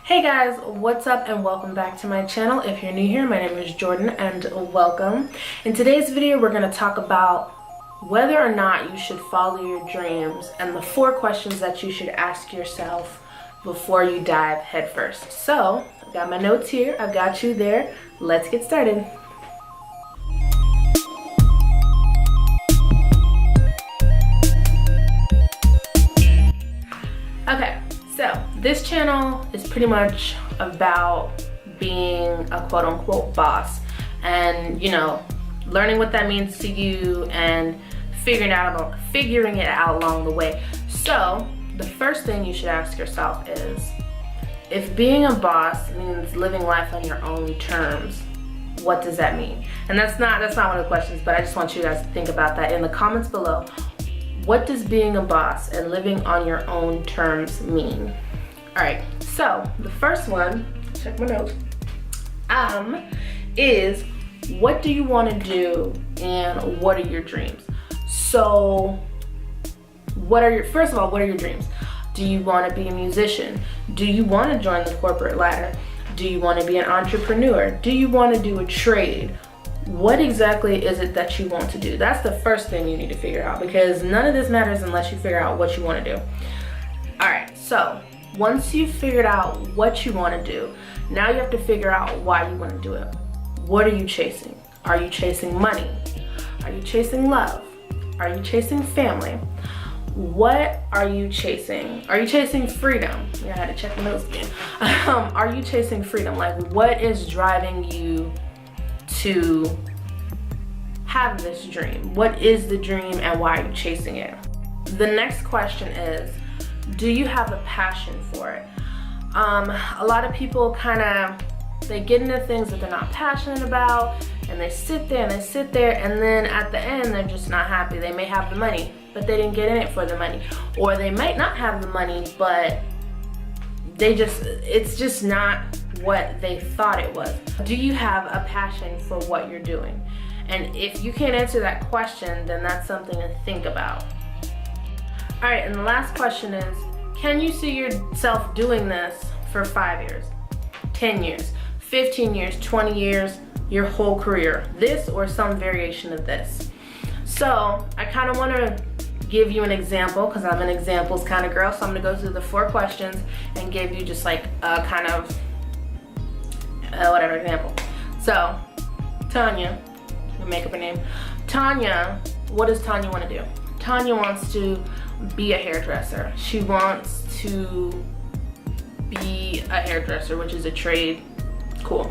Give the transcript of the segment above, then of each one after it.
Hey guys, what's up and welcome back to my channel. If you're new here, my name is Jordan and welcome. In today's video, we're going to talk about whether or not you should follow your dreams and the 4 questions that you should ask yourself before you dive headfirst. So, I've got my notes here, I've got you there. Let's get started. Okay. So, this channel is pretty much about being a quote-unquote boss and, learning what that means to you and figuring it out along the way. So, the first thing you should ask yourself is, if being a boss means living life on your own terms, what does that mean? And that's not one of the questions, but I just want you guys to think about that in the comments below. What does being a boss and living on your own terms mean? All right, so the first one, check my notes, is what do you want to do and what are your dreams? So first of all, what are your dreams? Do you want to be a musician? Do you want to join the corporate ladder? Do you want to be an entrepreneur? Do you want to do a trade? What exactly is it that you want to do? That's the first thing you need to figure out, because none of this matters unless you figure out what you want to do. All right, so once you've figured out what you want to do, now you have to figure out why you want to do it. What are you chasing? Are you chasing money? Are you chasing love? Are you chasing family? What are you chasing? Are you chasing freedom? Yeah, I had to check my notes again. Are you chasing freedom? Like, what is driving you to have this dream? What is the dream and why are you chasing it? The next question is, do you have a passion for it? A lot of people they get into things that they're not passionate about, and they sit there and then at the end they're just not happy. They may have the money, but they didn't get in it for the money. Or they might not have the money, but it's just not what they thought it was. Do you have a passion for what you're doing? And if you can't answer that question, then that's something to think about. All right, and the last question is, can you see yourself doing this for 5 years, 10 years, 15 years, 20 years, your whole career? This or some variation of this. So I kind of want to give you an example, because I'm an examples kind of girl. So I'm going to go through the 4 questions and give you just like a kind of whatever example. So Tanya, I'm gonna make up her name. Tanya, what does Tanya want to do? Tanya wants to be a hairdresser. She wants to be a hairdresser, which is a trade. Cool.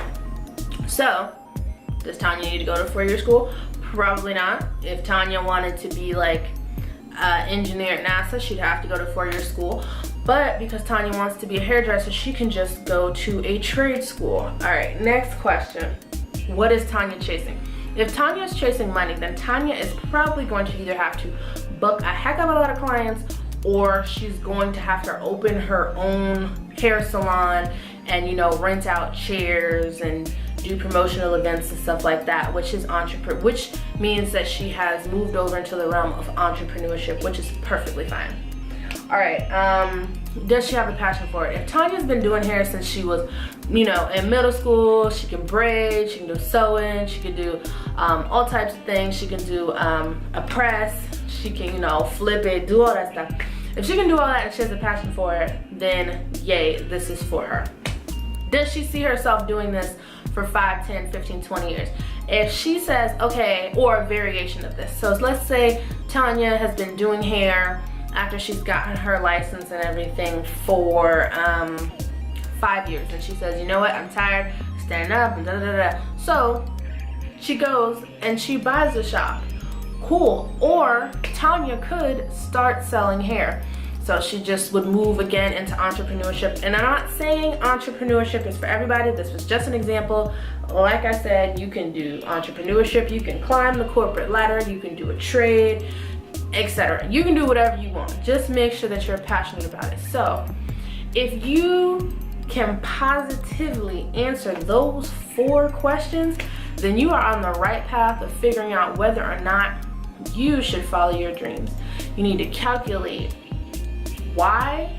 So, does Tanya need to go to 4-year school? Probably not. If Tanya wanted to be like an engineer at NASA, she'd have to go to 4-year school. But because Tanya wants to be a hairdresser, she can just go to a trade school. All right, next question. What is Tanya chasing? If Tanya is chasing money, then Tanya is probably going to either have to book a heck of a lot of clients, or she's going to have to open her own hair salon and, rent out chairs and do promotional events and stuff like that, which means that she has moved over into the realm of entrepreneurship, which is perfectly fine. All right, does she have a passion for it? If Tanya's been doing hair since she was, in middle school, she can braid, she can do sewing, she can do all types of things. She can do a press, she can, flip it, do all that stuff. If she can do all that and she has a passion for it, then yay, this is for her. Does she see herself doing this for 5, 10, 15, 20 years? If she says, okay, or a variation of this. So let's say Tanya has been doing hair after she's gotten her license and everything for 5 years, and she says, you know what, I'm tired standing up and da-da-da-da. So she goes and she buys a shop. Cool. Or Tanya could start selling hair. So she just would move again into entrepreneurship. And I'm not saying entrepreneurship is for everybody. This was just an example. Like I said, you can do entrepreneurship, you can climb the corporate ladder, you can do a trade, etc. You can do whatever you want. Just make sure that you're passionate about it. So if you can positively answer those 4 questions, then you are on the right path of figuring out whether or not you should follow your dreams. You need to calculate why,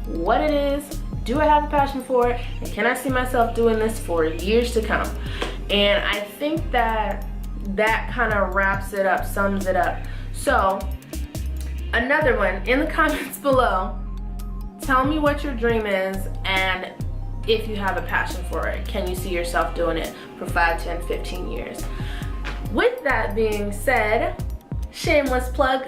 what it is, do I have a passion for it? And can I see myself doing this for years to come? And I think that kind of wraps it up, sums it up. So another one, in the comments below, tell me what your dream is and if you have a passion for it. Can you see yourself doing it for 5, 10, 15 years? With that being said, shameless plug,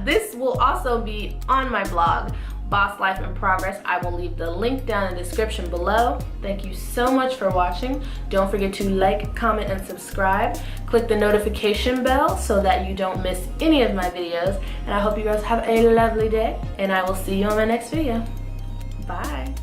this will also be on my blog, Boss Life in Progress. I will leave the link down in the description below. Thank you so much for watching. Don't forget to like, comment, and subscribe. Click the notification bell so that you don't miss any of my videos. And I hope you guys have a lovely day, and I will see you on my next video. Bye.